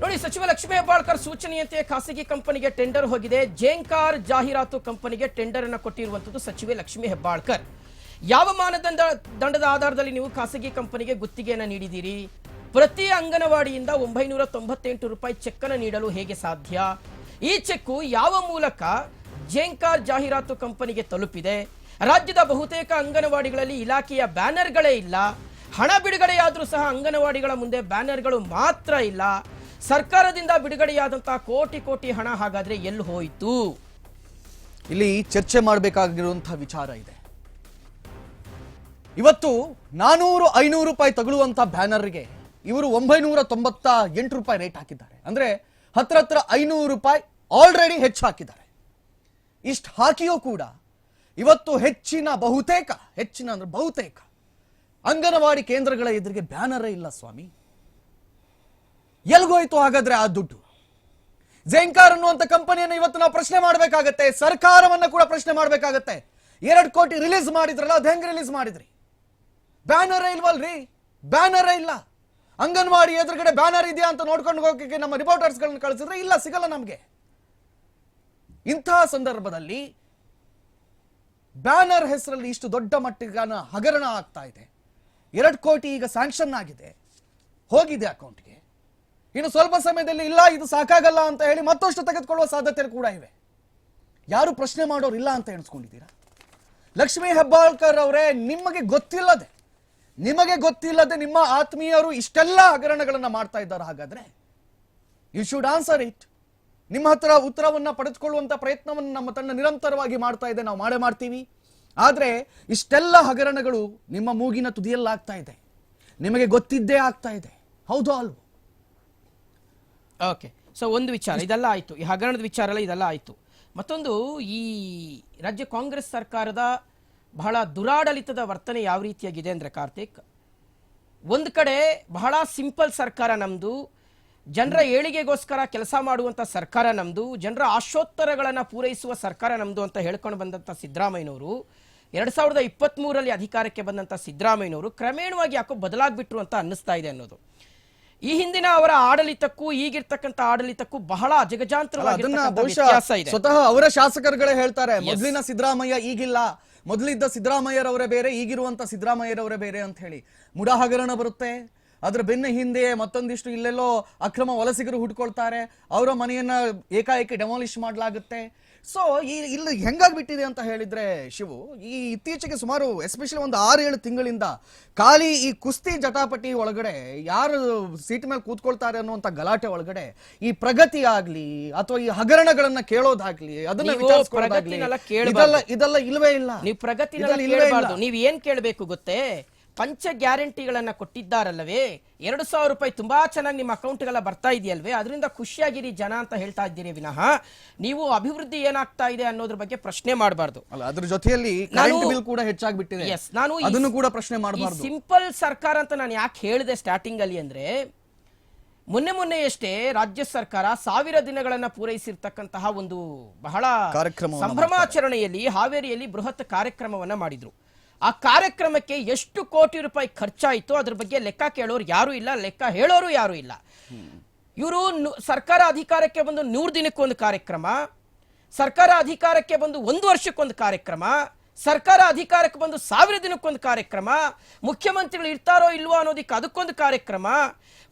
ನೋಡಿ, ಸಚಿವ ಲಕ್ಷ್ಮೀ ಹೆಬ್ಬಾಳ್ಕರ್ ಸೂಚನೆಯಂತೆ ಖಾಸಗಿ ಕಂಪನಿಗೆ ಟೆಂಡರ್ ಹೋಗಿದೆ. ಜೇಂಕಾರ್ ಜಾಹೀರಾತು ಕಂಪನಿಗೆ ಟೆಂಡರ್ ಅನ್ನು ಕೊಟ್ಟಿರುವಂತದ್ದು ಸಚಿವೆ ಲಕ್ಷ್ಮೀ ಹೆಬ್ಬಾಳ್ಕರ್. ಯಾವ ಮಾನದಂಡದ ಆಧಾರದಲ್ಲಿ ನೀವು ಖಾಸಗಿ ಕಂಪನಿಗೆ ಗುತ್ತಿಗೆಯನ್ನು ನೀಡಿದ್ದೀರಿ? ಪ್ರತಿ ಅಂಗನವಾಡಿಯಿಂದ 998 ರೂಪಾಯಿ ಚೆಕ್ ಅನ್ನು ನೀಡಲು ಹೇಗೆ ಸಾಧ್ಯ? ಈ ಚೆಕ್ಕು ಯಾವ ಮೂಲಕ ಜೇಂಕಾರ್ ಜಾಹೀರಾತು ಕಂಪನಿಗೆ ತಲುಪಿದೆ? ರಾಜ್ಯದ ಬಹುತೇಕ ಅಂಗನವಾಡಿಗಳಲ್ಲಿ ಇಲಾಖೆಯ ಬ್ಯಾನರ್ಗಳೇ ಇಲ್ಲ. ಹಣ ಬಿಡುಗಡೆಯಾದರೂ ಸಹ ಅಂಗನವಾಡಿಗಳ ಮುಂದೆ ಬ್ಯಾನರ್ಗಳು ಮಾತ್ರ ಇಲ್ಲ. ಸರ್ಕಾರದಿಂದ ಬಿಡುಗಡೆಯಾದಂತಹ ಕೋಟಿ ಕೋಟಿ ಹಣ ಹಾಗಾದ್ರೆ ಎಲ್ಲಿ ಹೋಯಿತು? ಇಲ್ಲಿ ಚರ್ಚೆ ಮಾಡಬೇಕಾಗಿರುವಂತಹ ವಿಚಾರ ಇದೆ. ಇವತ್ತು 400-500 ರೂಪಾಯಿ ತಗೊಳ್ಳುವಂತ ಬ್ಯಾನರ್ಗೆ ಇವರು 998 ರೂಪಾಯಿ ರೇಟ್ ಹಾಕಿದ್ದಾರೆ. ಅಂದ್ರೆ ಹತ್ರ 500 ರೂಪಾಯಿ ಆಲ್ರೆಡಿ ಹೆಚ್ಚು ಹಾಕಿದ್ದಾರೆ. ಇಷ್ಟು ಹಾಕಿಯೂ ಕೂಡ ಇವತ್ತು ಬಹುತೇಕ ಅಂಗನವಾಡಿ ಕೇಂದ್ರಗಳ ಎದುರಿಗೆ ಬ್ಯಾನರೇ ಇಲ್ಲ ಸ್ವಾಮಿ. ಎಲ್ಗೋಯ್ತು ಹಾಗಾದ್ರೆ ಆ ದುಡ್ಡು? ಜೇಂಕಾರ್ ಅನ್ನುವಂತ ಕಂಪನಿಯನ್ನು ಇವತ್ತು ನಾವು ಪ್ರಶ್ನೆ ಮಾಡಬೇಕಾಗತ್ತೆ. ಸರ್ಕಾರವನ್ನ ಕೂಡ ಪ್ರಶ್ನೆ ಮಾಡಬೇಕಾಗತ್ತೆ. 2 ಕೋಟಿ ರಿಲೀಸ್ ಮಾಡಿದ್ರಲ್ಲ, ಅದ್ ಹೆಂಗ್ ರಿಲೀಸ್ ಮಾಡಿದ್ರಿ? ಬ್ಯಾನರೇ ಇಲ್ವಲ್ರಿ, ಬ್ಯಾನರೇ ಇಲ್ಲ. ಅಂಗನವಾಡಿ ಎದುರುಗಡೆ ಬ್ಯಾನರ್ ಇದೆಯಾ ಅಂತ ನೋಡ್ಕೊಂಡು ಹೋಗಕ್ಕೆ ನಮ್ಮ ರಿಪೋರ್ಟರ್ಸ್ ಗಳನ್ನ ಕಳಿಸಿದ್ರೆ ಇಲ್ಲ, ಸಿಗಲ್ಲ ನಮ್ಗೆ. ಇಂತಹ ಸಂದರ್ಭದಲ್ಲಿ ಬ್ಯಾನರ್ ಹೆಸರಲ್ಲಿ ಇಷ್ಟು ದೊಡ್ಡ ಮಟ್ಟಿನ ಹಗರಣ ಆಗ್ತಾ ಇದೆ. 2 ಕೋಟಿ ಈಗ ಸ್ಯಾಂಕ್ಷನ್ ಆಗಿದೆ, ಹೋಗಿದೆ ಅಕೌಂಟ್ಗೆ. ಇನ್ನು ಸ್ವಲ್ಪ ಸಮಯದಲ್ಲಿ ಇಲ್ಲ ಇದು ಸಾಕಾಗಲ್ಲ ಅಂತ ಹೇಳಿ ಮತ್ತಷ್ಟು ತೆಗೆದುಕೊಳ್ಳುವ ಸಾಧ್ಯತೆ ಕೂಡ ಇವೆ. ಯಾರು ಪ್ರಶ್ನೆ ಮಾಡೋರು ಇಲ್ಲ ಅಂತ ಎಣಿಸ್ಕೊಂಡಿದ್ದೀರಾ? ಲಕ್ಷ್ಮೀ ಹೆಬ್ಬಾಳ್ಕರ್ ಅವರೇ, ನಿಮಗೆ ಗೊತ್ತಿಲ್ಲದೆ ನಿಮ್ಮ ಆತ್ಮೀಯರು ಇಷ್ಟೆಲ್ಲ ಹಗರಣಗಳನ್ನ ಮಾಡ್ತಾ ಇದ್ದಾರೆ. ಹಾಗಾದ್ರೆ ಯು ಶುಡ್ ಆನ್ಸರ್ ಇಟ್. ನಿಮ್ಮ ಹತ್ರ ಉತ್ತರವನ್ನ ಪಡೆದುಕೊಳ್ಳುವಂತ ಪ್ರಯತ್ನವನ್ನು ನಮ್ಮ ತಂಡ ನಿರಂತರವಾಗಿ ಮಾಡ್ತಾ ಇದೆ. ನಾವು ಮಾಡ್ತೀವಿ. ಆದ್ರೆ ಇಷ್ಟೆಲ್ಲ ಹಗರಣಗಳು ನಿಮ್ಮ ಮೂಗಿನ ತುದಿಯಲ್ಲಾಗ್ತಾ ಇದೆ, ನಿಮಗೆ ಗೊತ್ತಿದ್ದೇ ಆಗ್ತಾ ಇದೆ. ಹೌದು ಅಲ್ವೋ? ಓಕೆ, ಸೊ ಒಂದು ವಿಚಾರ ಇದೆಲ್ಲ ಆಯ್ತು, ಈ ಹಗರಣದ ವಿಚಾರ ಎಲ್ಲ ಇದೆಲ್ಲ ಆಯ್ತು. ಮತ್ತೊಂದು, ಈ ರಾಜ್ಯ ಕಾಂಗ್ರೆಸ್ ಸರ್ಕಾರದ ಬಹಳ ದುರಾಡಳಿತದ ವರ್ತನೆ ಯಾವ ರೀತಿಯಾಗಿದೆ ಅಂದ್ರೆ ಕಾರ್ತಿಕ್, ಒಂದು ಕಡೆ ಬಹಳ ಸಿಂಪಲ್ ಸರ್ಕಾರ ನಮ್ದು, ಜನರ ಏಳಿಗೆಗೋಸ್ಕರ ಕೆಲಸ ಮಾಡುವಂತ ಸರ್ಕಾರ ನಮ್ದು, ಜನರ ಆಶೋತ್ತರಗಳನ್ನ ಪೂರೈಸುವ ಸರ್ಕಾರ ನಮ್ದು ಅಂತ ಹೇಳ್ಕೊಂಡು ಬಂದಂತ ಸಿದ್ದರಾಮಯ್ಯನವರು 2023ರಲ್ಲಿ ಅಧಿಕಾರಕ್ಕೆ ಬಂದಂತ ಸಿದ್ದರಾಮಯ್ಯನವರು ಕ್ರಮೇಣವಾಗಿ ಯಾಕೋ ಬದಲಾಗ್ಬಿಟ್ರು ಅಂತ ಅನ್ನಿಸ್ತಾ ಇದೆ ಅನ್ನೋದು. ಈ ಹಿಂದಿನ ಅವರ ಆಡಳಿತಕ್ಕೂ ಈಗಿರ್ತಕ್ಕಂಥ ಆಡಳಿತಕ್ಕೂ ಬಹಳ ಅಜಗಜಾಂತರವಾಗಿರ್ತಕ್ಕಂಥ ವ್ಯತ್ಯಾಸ ಇದೆ. ಸ್ವತಃ ಅವರ ಶಾಸಕರುಗಳೇ ಹೇಳ್ತಾರೆ, ಮೊದಲಿನ ಸಿದ್ದರಾಮಯ್ಯ ಈಗಿಲ್ಲ, ಮೊದಲಿದ್ದ ಸಿದ್ದರಾಮಯ್ಯರವರೇ ಬೇರೆ, ಈಗಿರುವಂತ ಸಿದ್ದರಾಮಯ್ಯರವರೇ ಬೇರೆ ಅಂತ ಹೇಳಿ. ಮುಡಾ ಹಗರಣ ಬರುತ್ತೆ, ಅದ್ರ ಬೆನ್ನ ಹಿಂದೆ ಮತ್ತೊಂದಿಷ್ಟು ಇಲ್ಲೆಲ್ಲೋ ಅಕ್ರಮ ವಲಸಿಗರು ಹುಟ್ಕೊಳ್ತಾರೆ, ಅವರ ಮನೆಯನ್ನ ಏಕಾಏಕಿ ಡೆಮಾಲಿಷ್ ಮಾಡಲಾಗುತ್ತೆ. ಸೊ ಇಲ್ಲಿ ಹೆಂಗಾಗ್ಬಿಟ್ಟಿದೆ ಅಂತ ಹೇಳಿದ್ರೆ ಶಿವು, ಈ ಇತ್ತೀಚೆಗೆ ಸುಮಾರು ಎಸ್ಪೆಷಲಿ ಒಂದು 6-7 ತಿಂಗಳಿಂದ ಖಾಲಿ ಈ ಕುಸ್ತಿ ಜಟಾಪಟಿ ಒಳಗಡೆ ಯಾರು ಸೀಟ್ ಮೇಲೆ ಕೂತ್ಕೊಳ್ತಾರೆ ಅನ್ನುವಂತ ಗಲಾಟೆ ಒಳಗಡೆ ಈ ಪ್ರಗತಿ ಆಗ್ಲಿ ಅಥವಾ ಈ ಹಗರಣಗಳನ್ನ ಕೇಳೋದಾಗ್ಲಿ, ಅದನ್ನ ವಿಚಾರಿಸ್ಕೊಳ್ಳೋದಾಗ್ಲಿ, ಇದೆಲ್ಲ ಇಲ್ವೇ ಇಲ್ಲ. ನೀವು ಪ್ರಗತಿ ನೀವ್ ಏನ್ ಕೇಳಬೇಕು ಗೊತ್ತೇ? ಪಂಚ ಗ್ಯಾರಂಟಿಗಳನ್ನ ಕೊಟ್ಟಿದ್ದಾರಲ್ಲವೇ, 2,000 ರೂಪಾಯಿ ತುಂಬಾ ಚೆನ್ನಾಗಿ ನಿಮ್ಮ ಅಕೌಂಟ್ಗೆಲ್ಲ ಬರ್ತಾ ಇದೆಯಲ್ವೇ, ಅದರಿಂದ ಖುಷಿಯಾಗಿರಿ ಜನ ಅಂತ ಹೇಳ್ತಾ ಇದ್ದೀರಿ ವಿನಃ ನೀವು ಅಭಿವೃದ್ಧಿ ಏನಾಗ್ತಾ ಇದೆ ಅನ್ನೋದ್ರ ಬಗ್ಗೆ ಪ್ರಶ್ನೆ ಮಾಡಬಾರ್ದು. ಅದ್ರ ಜೊತೆಯಲ್ಲಿ ಕರೆಂಟ್ ಬಿಲ್ ಕೂಡ ಹೆಚ್ಚಾಗ್ಬಿಟ್ಟಿದೆ, ನಾನು ಅದನ್ನು ಕೂಡ ಪ್ರಶ್ನೆ ಮಾಡಬಾರ್ದು. ಸಿಂಪಲ್ ಸರ್ಕಾರ ಅಂತ ನಾನು ಯಾಕೆ ಹೇಳಿದೆ ಸ್ಟಾರ್ಟಿಂಗ್ ಅಲ್ಲಿ ಅಂದ್ರೆ, ಮೊನ್ನೆಯಷ್ಟೇ ರಾಜ್ಯ ಸರ್ಕಾರ 1000 ದಿನಗಳನ್ನ ಪೂರೈಸಿರ್ತಕ್ಕಂತಹ ಒಂದು ಬಹಳ ಸಂಭ್ರಮಾಚರಣೆಯಲ್ಲಿ ಹಾವೇರಿಯಲ್ಲಿ ಬೃಹತ್ ಕಾರ್ಯಕ್ರಮವನ್ನ ಮಾಡಿದ್ರು. ಆ ಕಾರ್ಯಕ್ರಮಕ್ಕೆ ಎಷ್ಟು ಕೋಟಿ ರೂಪಾಯಿ ಖರ್ಚಾಯಿತು ಅದ್ರ ಬಗ್ಗೆ ಲೆಕ್ಕ ಕೇಳೋರು ಯಾರು ಇಲ್ಲ, ಲೆಕ್ಕ ಹೇಳೋರು ಯಾರು ಇಲ್ಲ. ಇವರು ಸರ್ಕಾರ ಅಧಿಕಾರಕ್ಕೆ ಬಂದು 100 ದಿನಕ್ಕೊಂದು ಕಾರ್ಯಕ್ರಮ, ಸರ್ಕಾರ ಅಧಿಕಾರಕ್ಕೆ ಬಂದು 1 ವರ್ಷಕ್ಕೊಂದು ಕಾರ್ಯಕ್ರಮ, ಸರ್ಕಾರ ಅಧಿಕಾರಕ್ಕೆ ಬಂದು 1000 ದಿನಕ್ಕೊಂದು ಕಾರ್ಯಕ್ರಮ, ಮುಖ್ಯಮಂತ್ರಿಗಳು ಇರ್ತಾರೋ ಇಲ್ವೋ ಅನ್ನೋದಕ್ಕೆ ಅದಕ್ಕೊಂದು ಕಾರ್ಯಕ್ರಮ,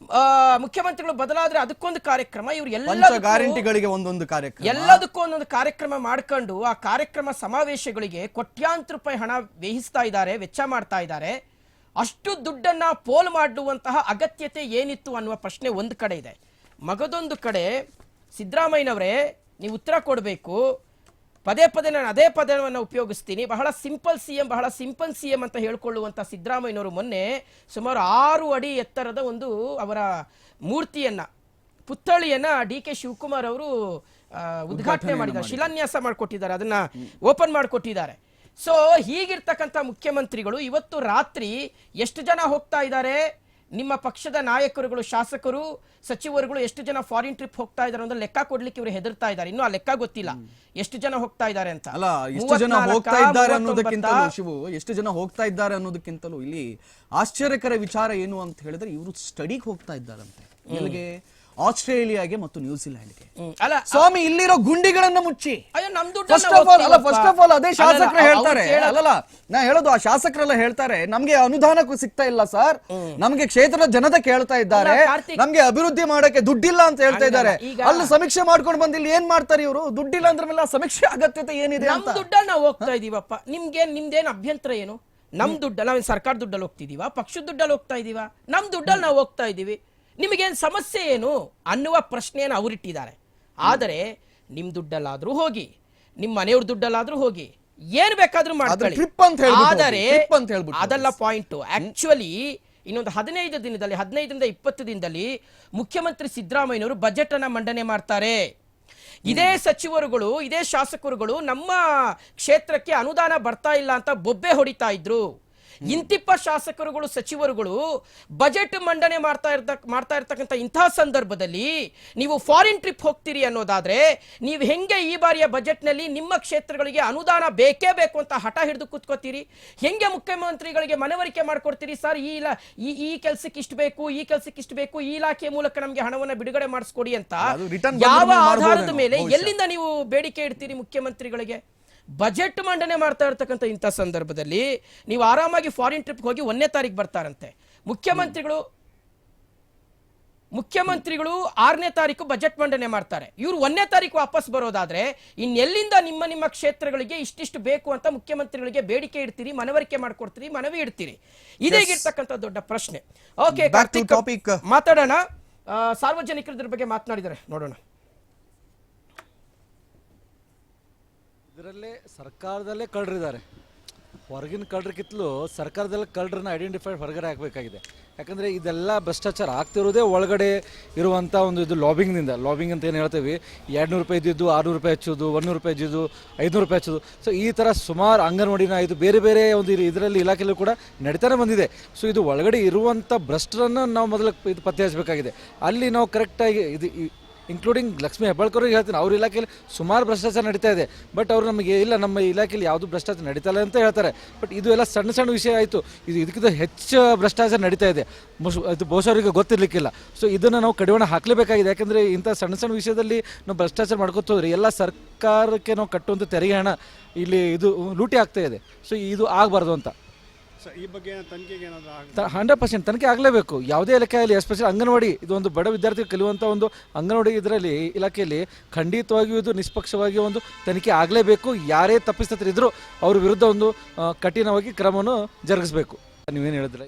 ಮುಖ್ಯಮಂತ್ರಿಗಳು ಬದಲಾದ್ರೆ ಅದಕ್ಕೊಂದು ಕಾರ್ಯಕ್ರಮ, ಇವ್ರು ಎಲ್ಲದಕ್ಕೂ ಒಂದೊಂದು ಕಾರ್ಯಕ್ರಮ ಮಾಡ್ಕೊಂಡು ಆ ಕಾರ್ಯಕ್ರಮ ಸಮಾವೇಶಗಳಿಗೆ ಕೋಟ್ಯಾಂತರ ರೂಪಾಯಿ ಹಣ ವ್ಯಯಿಸ್ತಾ ಇದ್ದಾರೆ, ವೆಚ್ಚ ಮಾಡ್ತಾ ಇದ್ದಾರೆ. ಅಷ್ಟು ದುಡ್ಡನ್ನ ಪೋಲ್ ಮಾಡುವಂತಹ ಅಗತ್ಯತೆ ಏನಿತ್ತು ಅನ್ನುವ ಪ್ರಶ್ನೆ ಒಂದು ಕಡೆ ಇದೆ. ಮಗದೊಂದು ಕಡೆ ಸಿದ್ದರಾಮಯ್ಯನವರೇ, ನೀವು ಉತ್ತರ ಕೊಡಬೇಕು. ಪದೇ ನಾನು ಅದೇ ಪದವನ್ನು ಉಪಯೋಗಿಸ್ತೀನಿ. ಬಹಳ ಸಿಂಪಲ್ ಸಿಎಂ ಅಂತ ಹೇಳ್ಕೊಳ್ಳುವಂತ ಸಿದ್ದರಾಮಯ್ಯನವರು ಮೊನ್ನೆ ಸುಮಾರು 6 ಅಡಿ ಎತ್ತರದ ಒಂದು ಅವರ ಮೂರ್ತಿಯನ್ನ, ಪುತ್ಥಳಿಯನ್ನ DK ಶಿವಕುಮಾರ್ ಅವರು ಉದ್ಘಾಟನೆ ಮಾಡಿದ್ದಾರೆ, ಶಿಲಾನ್ಯಾಸ ಮಾಡಿಕೊಟ್ಟಿದ್ದಾರೆ, ಅದನ್ನ ಓಪನ್ ಮಾಡಿಕೊಟ್ಟಿದ್ದಾರೆ. ಸೊ ಹೀಗಿರ್ತಕ್ಕಂಥ ಮುಖ್ಯಮಂತ್ರಿಗಳು ಇವತ್ತು ರಾತ್ರಿ ಎಷ್ಟು ಜನ ಹೋಗ್ತಾ ಇದ್ದಾರೆ? ನಿಮ್ಮ ಪಕ್ಷದ ನಾಯಕರುಗಳು, ಶಾಸಕರು, ಸಚಿವರುಗಳು ಎಷ್ಟು ಜನ ಫಾರಿನ್ ಟ್ರಿಪ್ ಹೋಗ್ತಾ ಇದ್ದಾರೆ ಅಂತ ಲೆಕ್ಕ ಕೊಡ್ಲಿಕ್ಕೆ ಇವರು ಹೆದರ್ತಾ ಇದ್ದಾರೆ. ಇನ್ನು ಆ ಲೆಕ್ಕ ಗೊತ್ತಿಲ್ಲ ಎಷ್ಟು ಜನ ಹೋಗ್ತಾ ಇದ್ದಾರೆ ಅಂತ. ಅಲ್ಲ, ಎಷ್ಟು ಜನ ಹೋಗ್ತಾ ಇದ್ದಾರೆ ಅನ್ನೋದಕ್ಕಿಂತಲೂ ಶಿವು, ಎಷ್ಟು ಜನ ಹೋಗ್ತಾ ಇದ್ದಾರೆ ಅನ್ನೋದಕ್ಕಿಂತಲೂ ಇಲ್ಲಿ ಆಶ್ಚರ್ಯಕರ ವಿಚಾರ ಏನು ಅಂತ ಹೇಳಿದ್ರೆ, ಇವರು ಸ್ಟಡಿಗೆ ಹೋಗ್ತಾ ಇದ್ದಾರಂತೆ. ಇಲ್ಲಿಗೆ ಆಸ್ಟ್ರೇಲಿಯಾಗೆ ಮತ್ತು ನ್ಯೂಜಿಲೆಂಡ್ಗೆ. ಅಲ್ಲ ಸ್ವಾಮಿ, ಇಲ್ಲಿರೋ ಗುಂಡಿಗಳನ್ನ ಮುಚ್ಚಿ. ಅಯ್ಯೋ ನಮ್ ದುಡ್ಡು ಫಸ್ಟ್ ಆಫ್ ಆಲ್ ಅದೇ ಶಾಸಕರು ಹೇಳ್ತಾರೆ, ಅಲ್ಲಲ್ಲ ನಾ ಹೇಳೋದು, ಆ ಶಾಸಕರೆಲ್ಲ ಹೇಳ್ತಾರೆ ನಮ್ಗೆ ಅನುದಾನ ಸಿಗ್ತಾ ಇಲ್ಲ ಸರ್, ನಮ್ಗೆ ಕ್ಷೇತ್ರದ ಜನತೆ ಕೇಳ್ತಾ ಇದ್ದಾರೆ, ನಮ್ಗೆ ಅಭಿವೃದ್ಧಿ ಮಾಡಕ್ಕೆ ದುಡ್ಡಿಲ್ಲ ಅಂತ ಹೇಳ್ತಾ ಇದ್ದಾರೆ. ಅಲ್ಲಿ ಸಮೀಕ್ಷೆ ಮಾಡ್ಕೊಂಡು ಬಂದು ಇಲ್ಲಿ ಏನ್ ಮಾಡ್ತಾರೆ ಇವರು? ದುಡ್ಡಿಲ್ಲ ಅಂದ್ರೆ ಮೇಲೆ ಸಮೀಕ್ಷೆ ಅಗತ್ಯತೆ ಏನಿದೆ ನಮ್ ಅಂತ. ದುಡ್ಡಲ್ಲಿ ನಾವು ಹೋಗ್ತಾ ಇದೀವಪ್ಪ, ನಿಮ್ದೇನ್ ಅಭ್ಯಂತರ ಏನು? ನಮ್ ದುಡ್ಡಲ್ಲಿ ನಾವೇನ್ ಸರ್ಕಾರ ದುಡ್ಡಲ್ಲಿ ಹೋಗ್ತಿದೀವ, ಪಕ್ಷದ ದುಡ್ಡಲ್ಲಿ ಹೋಗ್ತಾ ಇದೀವ? ನಮ್ ದುಡ್ಡಲ್ಲಿ ನಾವು ಹೋಗ್ತಾ ಇದೀವಿ, ನಿಮಗೇನ್ ಸಮಸ್ಯೆ ಏನು ಅನ್ನುವ ಪ್ರಶ್ನೆಯನ್ನು ಅವರಿಟ್ಟಿದ್ದಾರೆ. ಆದರೆ ನಿಮ್ ದುಡ್ಡಲ್ಲಾದ್ರೂ ಹೋಗಿ, ನಿಮ್ ಮನೆಯವ್ರ ದುಡ್ಡಲ್ಲಾದ್ರೂ ಹೋಗಿ, ಏನ್ ಬೇಕಾದ್ರೂ ಮಾಡ್ಕೊಳ್ಳಿ. ಆದರೆ ಅದಲ್ಲ ಪಾಯಿಂಟ್. ಆಕ್ಚುಲಿ ಇನ್ನೊಂದು 15 ದಿನದಲ್ಲಿ, 15ರಿಂದ 20 ದಿನದಲ್ಲಿ ಮುಖ್ಯಮಂತ್ರಿ ಸಿದ್ದರಾಮಯ್ಯನವರು ಬಜೆಟ್ ಅನ್ನ ಮಂಡನೆ ಮಾಡ್ತಾರೆ. ಇದೇ ಸಚಿವರುಗಳು, ಇದೇ ಶಾಸಕರುಗಳು ನಮ್ಮ ಕ್ಷೇತ್ರಕ್ಕೆ ಅನುದಾನ ಬರ್ತಾ ಇಲ್ಲ ಅಂತ ಬೊಬ್ಬೆ ಹೊಡಿತಾ ಇದ್ರು. ಇಂತಿಪ್ಪ ಶಾಸಕರುಗಳು, ಸಚಿವರುಗಳು ಬಜೆಟ್ ಮಂಡನೆ ಮಾಡ್ತಾ ಇರ್ತಕ್ಕಂಥ ಇಂತಹ ಸಂದರ್ಭದಲ್ಲಿ ನೀವು ಫಾರಿನ್ ಟ್ರಿಪ್ ಹೋಗ್ತೀರಿ ಅನ್ನೋದಾದ್ರೆ, ನೀವು ಹೆಂಗೆ ಈ ಬಾರಿಯ ಬಜೆಟ್ ನಲ್ಲಿ ನಿಮ್ಮ ಕ್ಷೇತ್ರಗಳಿಗೆ ಅನುದಾನ ಬೇಕೇ ಬೇಕು ಅಂತ ಹಠ ಹಿಡಿದು ಕೂತ್ಕೋತೀರಿ? ಹೆಂಗೆ ಮುಖ್ಯಮಂತ್ರಿಗಳಿಗೆ ಮನವರಿಕೆ ಮಾಡ್ಕೊಡ್ತೀರಿ? ಸರ್, ಈ ಕೆಲಸಕ್ಕೆ ಇಷ್ಟು ಬೇಕು, ಈ ಕೆಲಸಕ್ಕೆ ಇಷ್ಟು ಬೇಕು, ಈ ಇಲಾಖೆ ಮೂಲಕ ನಮ್ಗೆ ಹಣವನ್ನ ಬಿಡುಗಡೆ ಮಾಡಿಸ್ಕೊಡಿ ಅಂತ ಯಾವ ಆಧಾರದ ಮೇಲೆ, ಎಲ್ಲಿಂದ ನೀವು ಬೇಡಿಕೆ ಇಡ್ತೀರಿ ಮುಖ್ಯಮಂತ್ರಿಗಳಿಗೆ? ಬಜೆಟ್ ಮಂಡನೆ ಮಾಡ್ತಾ ಇರ್ತಕ್ಕಂಥ ಇಂಥ ಸಂದರ್ಭದಲ್ಲಿ ನೀವು ಆರಾಮಾಗಿ ಫಾರಿನ್ ಟ್ರಿಪ್ ಹೋಗಿ 1ನೇ ತಾರೀಕು ಬರ್ತಾರಂತೆ ಮುಖ್ಯಮಂತ್ರಿಗಳು. 6ನೇ ತಾರೀಕು ಬಜೆಟ್ ಮಂಡನೆ ಮಾಡ್ತಾರೆ. ಇವರು 1ನೇ ತಾರೀಕು ವಾಪಸ್ ಬರೋದಾದ್ರೆ ಇನ್ನೆಲ್ಲಿಂದ ನಿಮ್ಮ ಕ್ಷೇತ್ರಗಳಿಗೆ ಇಷ್ಟಿಷ್ಟು ಬೇಕು ಅಂತ ಮುಖ್ಯಮಂತ್ರಿಗಳಿಗೆ ಬೇಡಿಕೆ ಇಡ್ತೀರಿ, ಮನವರಿಕೆ ಮಾಡ್ಕೊಡ್ತೀರಿ, ಮನವಿ ಇಡ್ತೀರಿ? ಇದೇಗಿರ್ತಕ್ಕಂಥ ದೊಡ್ಡ ಪ್ರಶ್ನೆ. ಓಕೆ, ಕಾರ್ತಿಕ್ ಮಾತಾಡೋಣ. ಸಾರ್ವಜನಿಕರ ಬಗ್ಗೆ ಮಾತನಾಡಿದರೆ ನೋಡೋಣ. ಇದರಲ್ಲೇ ಸರ್ಕಾರದಲ್ಲೇ ಕಳ್ಳರಿದ್ದಾರೆ. ಹೊರಗಿನ ಕಳ್ಳರಿಗಿಂತಲೂ ಸರ್ಕಾರದಲ್ಲಿ ಕಳ್ಳರನ್ನ ಐಡೆಂಟಿಫೈ ಹೊರಗಡೆ ಹಾಕಬೇಕಾಗಿದೆ. ಯಾಕಂದರೆ ಇದೆಲ್ಲ ಭ್ರಷ್ಟಾಚಾರ ಆಗ್ತಿರೋದೇ ಒಳಗಡೆ ಇರುವಂಥ ಒಂದು ಇದು ಲಾಬಿಂಗ್ನಿಂದ. ಲಾಬಿಂಗ್ ಅಂತ ಏನು ಹೇಳ್ತೀವಿ, 200 ರೂಪಾಯಿ ಇದ್ದಿದ್ದು 600 ರೂಪಾಯಿ ಹಚ್ಚೋದು, 100 ರೂಪಾಯಿ ಇದ್ದಿದ್ದು 500 ರೂಪಾಯಿ ಹಚ್ಚೋದು. ಸೊ ಈ ಥರ ಸುಮಾರು ಅಂಗನವಾಡಿನ ಇದು ಬೇರೆ ಬೇರೆ ಒಂದು ಇದರಲ್ಲಿ ಇಲಾಖೆಯಲ್ಲೂ ಕೂಡ ನಡೀತಾನೆ ಬಂದಿದೆ. ಸೊ ಇದು ಒಳಗಡೆ ಇರುವಂಥ ಭ್ರಷ್ಟರನ್ನು ನಾವು ಮೊದಲು ಇದು ಪತ್ತೆ ಹಚ್ಚಬೇಕಾಗಿದೆ. ಅಲ್ಲಿ ನಾವು ಕರೆಕ್ಟಾಗಿ ಇದು ಇನ್ಕ್ಲೂಡಿಂಗ್ ಲಕ್ಷ್ಮೀ ಹೆಬ್ಬಾಳ್ಕರ್ಗೆ ಹೇಳ್ತೀನಿ, ಅವ್ರ ಇಲಾಖೆಯಲ್ಲಿ ಸುಮಾರು ಭ್ರಷ್ಟಾಚಾರ ನಡೀತಾ ಇದೆ. ಬಟ್ ಅವರು ನಮಗೆ ಇಲ್ಲ, ನಮ್ಮ ಇಲಾಖೆಯಲ್ಲಿ ಯಾವುದು ಭ್ರಷ್ಟಾಚಾರ ನಡೀತಾ ಇಲ್ಲ ಅಂತ ಹೇಳ್ತಾರೆ. ಬಟ್ ಇದು ಎಲ್ಲ ಸಣ್ಣ ಸಣ್ಣ ವಿಷಯ ಆಯಿತು. ಇದಕ್ಕಿಂತ ಹೆಚ್ಚು ಭ್ರಷ್ಟಾಚಾರ ನಡೀತಾ ಇದೆ. ಇದು ಬಹುಶಃ ಅವರಿಗೆ ಗೊತ್ತಿರಲಿಕ್ಕಿಲ್ಲ. ಸೊ ಇದನ್ನು ನಾವು ಕಡಿವಾಣ ಹಾಕಲೇಬೇಕಾಗಿದೆ. ಯಾಕಂದರೆ ಇಂಥ ಸಣ್ಣ ಸಣ್ಣ ವಿಷಯದಲ್ಲಿ ನಾವು ಭ್ರಷ್ಟಾಚಾರ ಮಾಡ್ಕೊತೋದ್ರಿ ಎಲ್ಲ ಸರ್ಕಾರಕ್ಕೆ ನಾವು ಕಟ್ಟುವಂಥ ತೆರಿಗೆ ಹಣ ಇಲ್ಲಿ ಇದು ಲೂಟಿ ಆಗ್ತಾ ಇದೆ. ಸೊ ಇದು ಆಗಬಾರ್ದು ಅಂತ ಈ ಬಗ್ಗೆ ತನಿಖೆಗೆ 100% ತನಿಖೆ ಆಗಲೇಬೇಕು. ಯಾವುದೇ ಇಲಾಖೆಯಲ್ಲಿ, ಎಸ್ಪೆಷಲಿ ಅಂಗನವಾಡಿ, ಇದು ಒಂದು ಬಡ ವಿದ್ಯಾರ್ಥಿಗಳು ಕಲಿಯುವಂಥ ಒಂದು ಅಂಗನವಾಡಿ ಇದರಲ್ಲಿ ಇಲಾಖೆಯಲ್ಲಿ ಖಂಡಿತವಾಗಿಯೂ ಇದು ನಿಷ್ಪಕ್ಷವಾಗಿ ಒಂದು ತನಿಖೆ ಆಗಲೇಬೇಕು. ಯಾರೇ ತಪ್ಪಿತಸ್ಥರಿದ್ದರೂ ಅವ್ರ ವಿರುದ್ಧ ಒಂದು ಕಠಿಣವಾಗಿ ಕ್ರಮವನ್ನು ಜರುಗಿಸಬೇಕು. ನೀವೇನು ಹೇಳಿದ್ರೆ